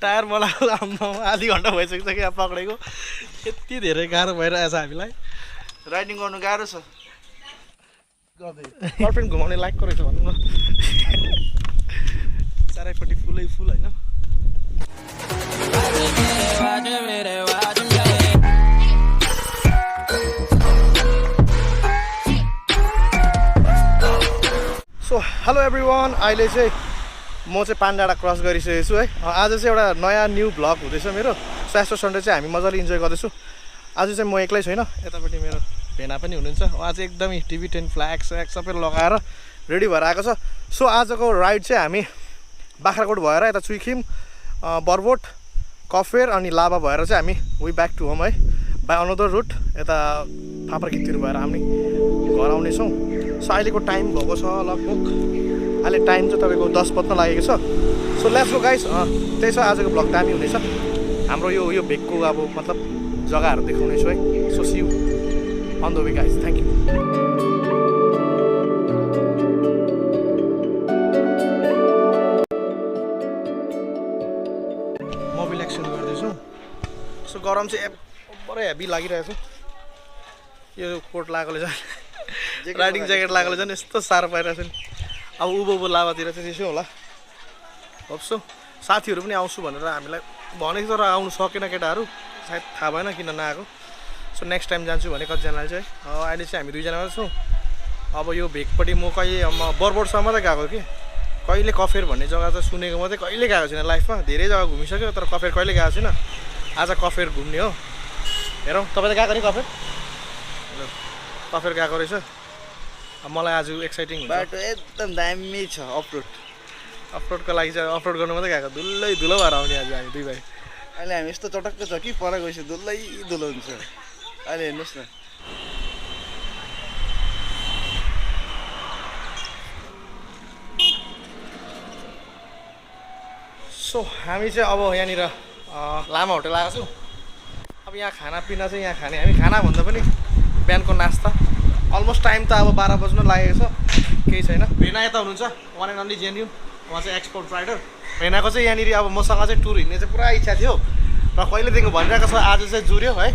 Tyre बनाएको आधी घन्टा भइसक्छ कि पक्रेको यति धेरै गाह्रो भइरहेछ हामीलाई राइडिङ गर्नु गाह्रो छ गर्लफ्रेन्ड घुमाउने लायकको रहेछ भनौँ न चारैपट्टि फुलै फुल होइन सो हेलो एभ्रिवान अहिले चाहिँ म चाहिँ पानडाँडा क्रस गरिसकेको छु है आज चाहिँ एउटा नयाँ न्यू भ्लग हुँदैछ मेरो सो सन्डे चाहिँ हामी मजाले इन्जोय गर्दैछौँ आज चाहिँ म एक्लै छैन यतापट्टि मेरो भेना पनि हुनुहुन्छ उहाँ चाहिँ एकदमै टिभी 10 फ्ल्याग स्याग सबै लगाएर रेडी भएर आएको छ सो आजको राइड चाहिँ हामी बाख्राकोट भएर यता चुइखिम बरबोट कफेर अनि लाभा भएर चाहिँ हामी वी ब्याक टु होम है बाई अनदर रुट यता फापरखिततिर भएर हामी घर आउनेछौँ सो अहिलेको टाइम भएको छ लगभग अहिले टाइम चाहिँ तपाईँको 10 बज्न लागेको छ सो लेट्स गो गाइस त्यही छ आजको भ्लग दामी हुनेछ हाम्रो यो भेकको अब मतलब जग्गाहरू देखाउनेछु है so see you on the way guys thank you mobile action गर्दैछु सो गरम चाहिँ बडै हेभी लागिरहेको छ यो कोट लागेकोले झन् राइडिङ ज्याकेट लागेकोले झन् यस्तो साह्रो पाइरहेको छ नि अब उँभो लाभातिर चाहिँ त्यसै होला होप्सो साथीहरू पनि आउँछु भनेर हामीलाई भनेको तर आउनु सकेन केटाहरू सायद थाहा भएन किन नआएको सो नेक्स्ट टाइम जान्छु भने कतिजनाले चाहिँ अहिले चाहिँ हामी दुईजना मात्रै छौँ अब यो भेकपट्टि म कहिले बरबोटसम्म मात्रै गएको कि कहिले कफेर भन्ने जग्गा त सुनेको मात्रै कहिले गएको छैन लाइफमा धेरै जग्गा घुमिसक्यो तर कफेर कहिले गएको छैन आज कफेर घुम्ने हो हेरौँ तपाईँ त गएको नि कफेर गएको रहेछ मलाई आज एक्साइटिङ बाटो एकदम दामी छ अफरोडको लागि चाहिँ अफरोड गर्नु मात्रै गएको धुलो भएर आउने आज हामी दुई भाइ अहिले हामी यस्तो चटक्क छ कि पर गएपछि धुलो हुन्छ अहिले हेर्नुहोस् न सो हामी चाहिँ अब यहाँनिर लामा होटल आएको छौँ अब यहाँ खानापिना चाहिँ यहाँ खाने हामी खाना भन्दा पनि बिहानको नास्ता अलमोस्ट टाइम त अब 12 बज्न लागेको छ केही छैन भेना यता हुनुहुन्छ वान एन्ड अन्ली जेन्युन उहाँ चाहिँ एक्सपोर्ट राइडर भेनाको चाहिँ यहाँनिर अब मसँग चाहिँ टुर हिँड्ने चाहिँ पुरा इच्छा थियो र कहिलेदेखि भनिरहेको छ आज चाहिँ जुर्यो है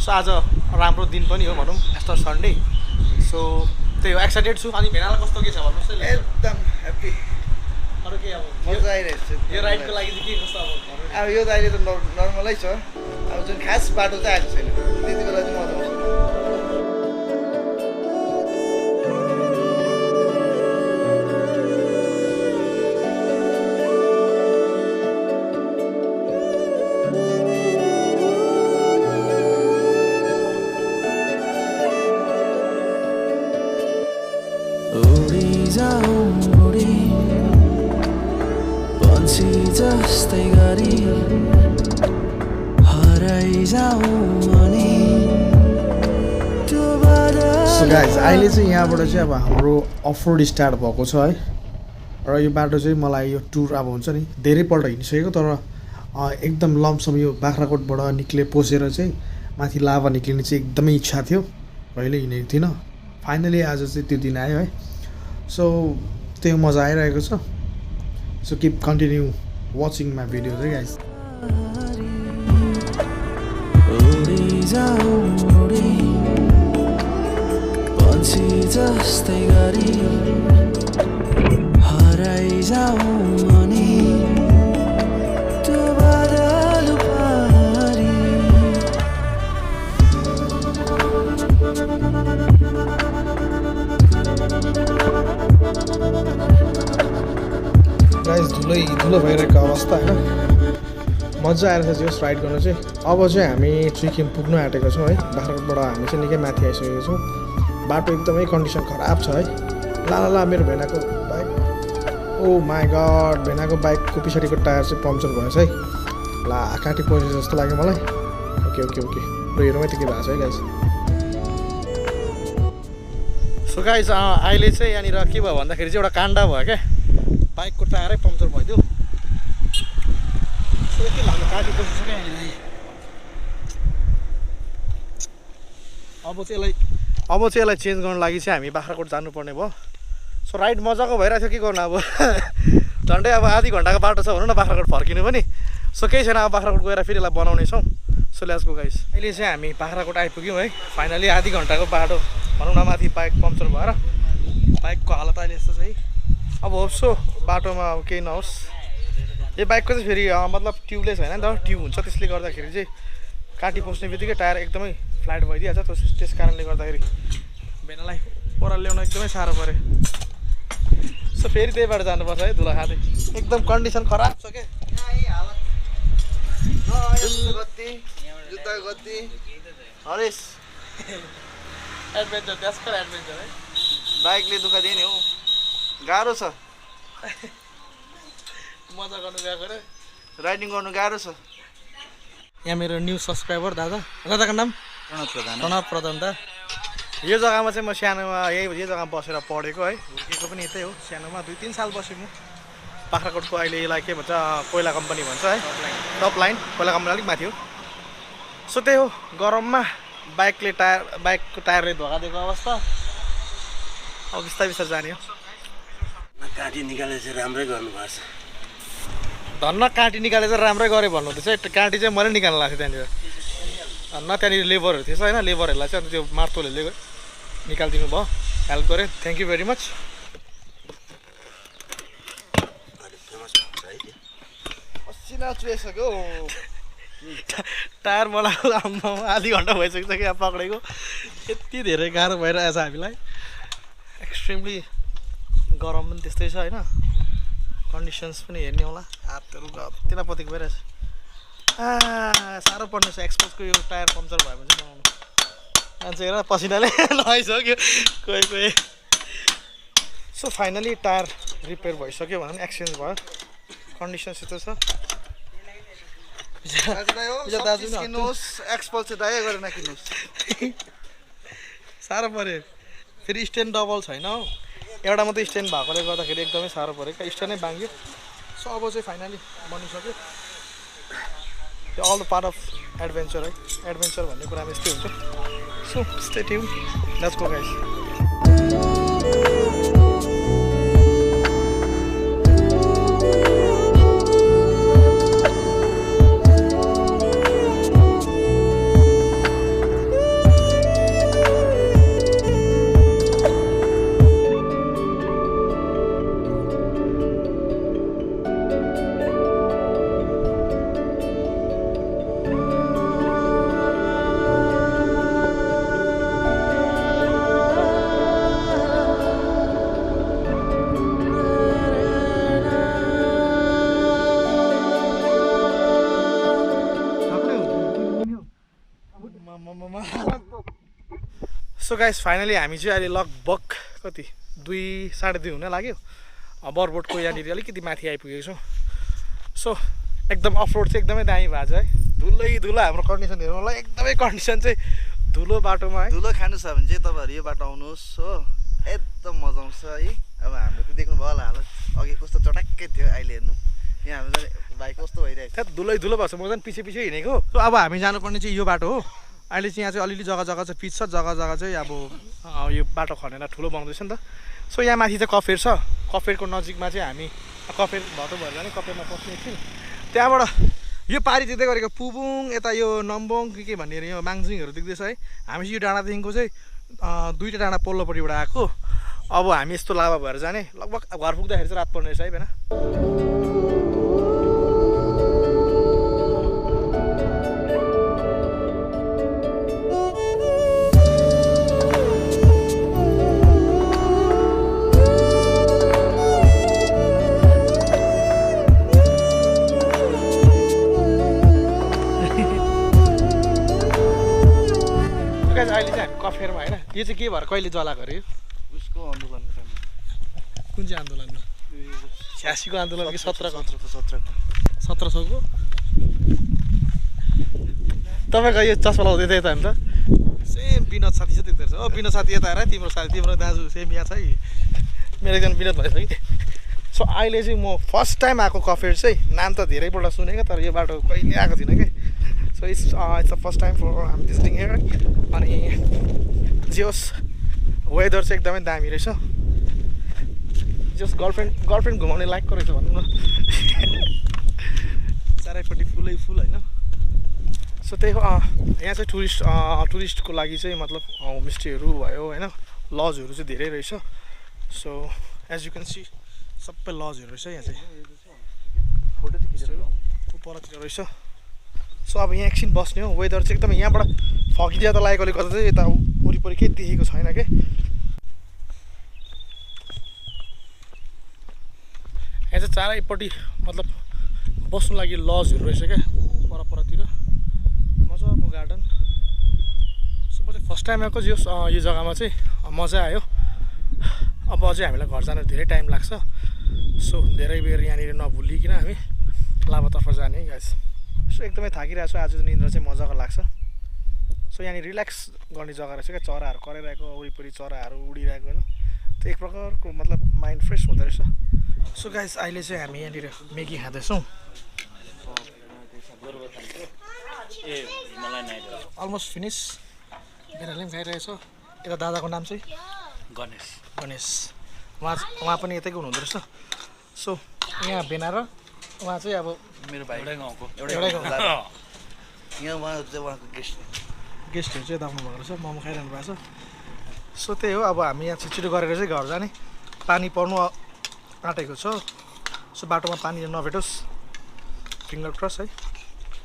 सो आज राम्रो दिन पनि हो भनौँ एस्टर सन्डे सो त्यही हो एक्साइटेड छु अनि भेनालाई कस्तो के छ भन्नुहोस् न एकदम ह्याप्पी अरू के अब मजा आइरहेको छ यो राइडको लागि चाहिँ के कस्तो अब यो त अहिले त नर्मलै छ अब जुन खास बाटो चाहिँ आएको छैन त्यति बेला चाहिँ मजा आउँछ जस्तै गरी हराइजाऊ अनि सो गाइस अहिले चाहिँ यहाँबाट चाहिँ अब हाम्रो अफरोड स्टार्ट भएको छ है र यो बाटो चाहिँ मलाई यो टुर अब हुन्छ नि धेरैपल्ट हिँडिसकेको तर एकदम लमसम यो बाख्राकोटबाट निक्ले पसेर चाहिँ माथि लाभा निक्लिने चाहिँ एकदमै इच्छा थियो कहिले हिँडेको थिइनँ फाइनली आज चाहिँ त्यो दिन आयो है सो त्यो मजा आइरहेको छ so keep continue watching my videos, hey guys. Guys धुलो भइरहेको अवस्था होइन मजा आइरहेको छ यस राइड गर्नु चाहिँ अब चाहिँ हामी चुइखिम पुग्नु आँटेको छौँ है बाख्राकोटबाट हामी चाहिँ निकै माथि आइसकेको छौँ बाटो एकदमै कन्डिसन खराब छ है ला मेरो भेनाको बाइक ओ माई गड भेनाको बाइकको पछाडिको टायर चाहिँ पम्चर भएछ है ला काटी पसेछ जस्तो लाग्यो मलाई ओके र हेरौँ यति के भएको छ है गाइस सो गाइस अहिले चाहिँ यहाँनिर के भयो भन्दाखेरि चाहिँ एउटा काण्ड भयो क्या बाइकको टायरै पम्चर भइदियो के लाग्यो काटी पसेछ क्या यहाँनिर अब चाहिँ यसलाई चेन्ज गर्नु लागि चाहिँ हामी बाख्राकोट जानुपर्ने भयो सो राइड मजाको भइरहेको थियो, के गर्नु अब झन्डै अब आधी घन्टाको बाटो छ भनौँ न बाख्राकोट फर्किनु पनि। सो केही छैन, अब बाख्राकोट गएर फेरि यसलाई बनाउनेछौँ। So let's go guys. अहिले चाहिँ हामी बाख्राकोट आइपुग्यौँ है फाइनली। आधी घन्टाको बाटो भनौँ न, माथि बाइक पम्चर भएर बाइकको हालत अहिले यस्तो छ है। अब होप्सो बाटोमा अब केही नहोस्। यो बाइकको चाहिँ फेरि मतलब ट्युबलेस होइन नि त, ट्युब हुन्छ, त्यसले गर्दाखेरि चाहिँ काटी पस्ने बित्तिकै टायर एकदमै फ्ल्याट भइदिइहाल्छ। त्यस कारणले गर्दाखेरि भेनालाई ओह्रालो ल्याउन एकदमै साह्रो पऱ्यो। सो फेरि त्यही बाटो जानुपर्छ है धुलो खाँदै। एकदम कन्डिसन खराब छ क्या हरेस। एडभेन्चर त्यसको एडभेन्चर है, बाइकले दुःख दिए नि हौ, गाह्रो छ मजा गर्नु गएको रे, राइडिङ गर्नु गाह्रो छ। यहाँ मेरो न्यू सब्सक्राइबर दादाको नाम प्रणव प्रधान दा। यो जग्गामा चाहिँ म सानोमा यो जग्गामा बसेर पढेको है, हुर्केको पनि यतै हो। सानोमा 2-3 साल बसेँ म। बाख्राकोटको अहिले यसलाई के भन्छ, कोइला कम्पनी भन्छ है, टप लाइन कोइला कम्पनी अलिक माथि हो। सो त्यही हो, गरममा बाइकको टायरले धोका दिएको अवस्था। अब बिस्तारै बिस्तारै जाने हो। काटी निकालेर चाहिँ राम्रै गर्नुभएको छ। धन्न काँटी निकालेर चाहिँ राम्रै गरेँ भन्नुहुँदैछ। काँटी चाहिँ मैले निकाल्नु लाग्थ्यो त्यहाँनिर। धन्न त्यहाँनिर लेबरहरू थिएछ होइन, लेबरहरूलाई चाहिँ अन्त त्यो मार्तोलहरूले निकालिदिनु भयो, हेल्प गरेँ। Thank you very much. पसिना चुहिसक्यो। टायर बनाएको आधी घन्टा भइसक्छ क्या पक्रेको। यति धेरै गाह्रो भइरहेछ हामीलाई। एक्सट्रिमली गरम पनि त्यस्तै छ होइन, कन्डिसन्स पनि हेर्ने होला। हातहरू तिनापतिको भइरहेछ। साह्रो पर्ने छ एक्सपोजको यो टायर पम्चर भयो भने चाहिँ बनाउनु। मान्छे हेर पसिनाले लगाइसक्यो कोही। सो फाइनली टायर रिपेयर भइसक्यो भनौँ, एक्सचेन्ज भयो। कन्डिसन यस्तो छ। दाजु किन्नुहोस्, एक्सपल चाहिँ दाइ गरेर नकिन्नुहोस्। साह्रो पऱ्यो। फेरि स्ट्यान्ड डबल छैन हौ, एउटा मात्रै स्ट्यान्ड भएकोले गर्दाखेरि एकदमै साह्रो पऱ्यो क्या, स्ट्यान्डै बाङ्ग्यो। सो अब चाहिँ फाइनली बनिसक्यो। त्यो all the part of adventure है, एडभेन्चर भन्ने कुरामा यस्तै हुन्छ। So stay tune, let's go guys. So guys finally हामी चाहिँ अहिले लगभग कति 2-2:30 हुन लाग्यो। बरबोटको यहाँनिर अलिकति माथि आइपुगेको छौँ। सो एकदम अफरोड चाहिँ एकदमै दामी भएको छ है। धुलो हाम्रो कन्डिसन हेर्नु होला, एकदमै कन्डिसन चाहिँ धुलो बाटोमा है। धुलो खानु छ भने चाहिँ तपाईँहरू यो बाटो आउनुहोस् हो, एकदम मजा आउँछ है। अब हाम्रो त देख्नु भयो होला हालत, अघि कस्तो चटक्कै थियो, अहिले हेर्नु यहाँ हाम्रो भाइ कस्तो भइरहेको छ। धुलो भएको छ, म झन् पछि हिँडेको। सो अब हामी जानुपर्ने चाहिँ यो बाटो हो। अहिले चाहिँ यहाँ चाहिँ अलिअलि जग्गा चाहिँ पिच छ, जग्गा चाहिँ अब यो बाटो खनेर ठुलो बनाउँदैछ नि त। सो यहाँ माथि चाहिँ कफेर छ, कफेरको नजिकमा चाहिँ हामी कफेर भटो भएर जाने, कफेरमा पस्ने एकछिन। त्यहाँबाट यो पारी दिँदै गरेको पुबुङ यता यो नम्बोङ के भनेर यो माङजिङहरू देख्दैछ है। हामी चाहिँ यो डाँडादेखिको चाहिँ 2टा डाँडा पल्लोपट्टिबाट आएको। अब हामी यस्तो लाभा भएर जाने, लगभग घर पुग्दाखेरि चाहिँ रात पर्ने रहेछ है भेना। अहिले चाहिँ हामी कफेरमा होइन, यो चाहिँ के भएर कहिले जलाएको अरे? उसको आन्दोलन कुन चाहिँ आन्दोलन? 86को आन्दोलन कि 17को? 1700को। तपाईँको यो चस्मा लाउँदै थियो त हामी त सेम विनोद साथी छ देख्दो रहेछ। विनोद साथी यता आएर तिम्रो साथी, तिम्रो दाजु सेम यहाँ छ है। मेरो एकजना विनोद भइसक्यो। सो अहिले चाहिँ म फर्स्ट टाइम आएको कफेर चाहिँ, नाम त धेरैपल्ट सुनेको तर यो बाटो कहिले आएको थिइनँ कि। So it's the first time for am visiting here. अनि जे होस् वेदर चाहिँ एकदमै दामी रहेछ। जस्ट गर्लफ्रेन्ड घुमाउने लायकको रहेछ भनौँ न चारैपट्टि फुलै फुल होइन सो त्यही हो यहाँ चाहिँ टुरिस्टको लागि चाहिँ मतलब होमस्टेहरू भयो होइन लजहरू चाहिँ धेरै रहेछ so as you can see सबै लजहरू रहेछ यहाँ चाहिँ फोटो चाहिँ खिचेर परतिर रहेछ सो अब यहाँ एकछिन बस्ने हो वेदर चाहिँ एकदम यहाँबाट फगी ज्यादा लागेकोले गर्दा चाहिँ यता वरिपरि केही देखेको छैन के यहाँ चाहिँ चारैपट्टि मतलब बस्नु लागि लजहरू रहेछ क्या परतिर मजाको गार्डन सो म चाहिँ फर्स्ट टाइम आएको यो जग्गामा चाहिँ मजा आयो अब अझै हामीलाई घर जान धेरै टाइम लाग्छ सो धेरै बेर यहाँनिर नभुलिकन हामी लाभातर्फ जाने गाइस सो एकदमै थाकिरहेको छु आज निन्द्रा चाहिँ मजाको लाग्छ सो यहाँनिर रिल्याक्स गर्ने जग्गा रहेछ क्या चराहरू कराइरहेको वरिपरि चराहरू उडिरहेको होइन त्यो एक प्रकारको मतलब माइन्ड फ्रेस हुँदो रहेछ सो गाइस अहिले चाहिँ हामी यहाँनिर मेगी खाँदैछौँ अलमोस्ट फिनिस बेनाले पनि खाइरहेछ यता दादाको नाम चाहिँ गणेश उहाँ पनि यतैको हुनुहुँदो रहेछ सो यहाँ बेना र उहाँ चाहिँ अब मेरो भाइ एउटै गाउँको यहाँ उहाँ चाहिँ उहाँको गेस्टहरू चाहिँ यता आउनुभएको रहेछ मोमो खाइरहनु भएको छ सो त्यही हो अब हामी यहाँ छिटो गरेर चाहिँ घर जाने पानी पर्नु आँटेको छ सो बाटोमा पानी नभेटोस् फिङ्गर क्रस है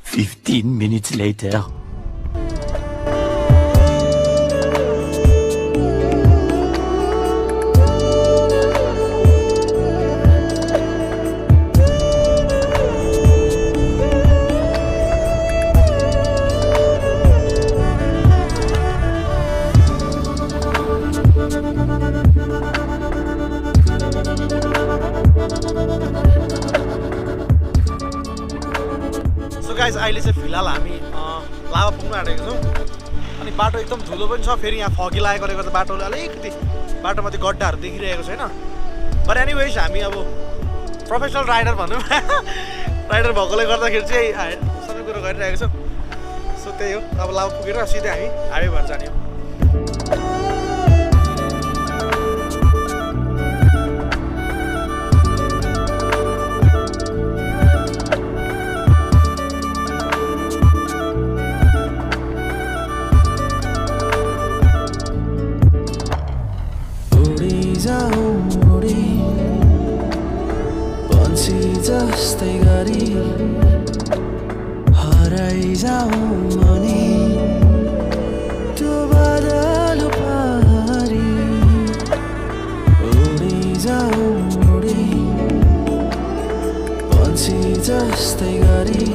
15 minutes later. गाइस अहिले चाहिँ फिलहाल हामी लाभा पुग्न आँटेको छौँ अनि बाटो एकदम धुलो पनि छ फेरि यहाँ फगी लागेकोले गर्दा बाटोले अलिकति बाटोमा त्यो गड्डाहरू देखिरहेको छैन बट एनिवेज हामी अब प्रोफेसनल राइडर भनौँ राइडर भएकोले गर्दाखेरि चाहिँ सबै कुरो गरिरहेको छौँ सो त्यही हो अब लाभा पुगेर सिधै हामी हाइवे भएर जाने हो जस्तै गरी हराइजाउँ अनि त्यो बादल पारी उडिजाउँ उडी पन्छी जस्तै गरी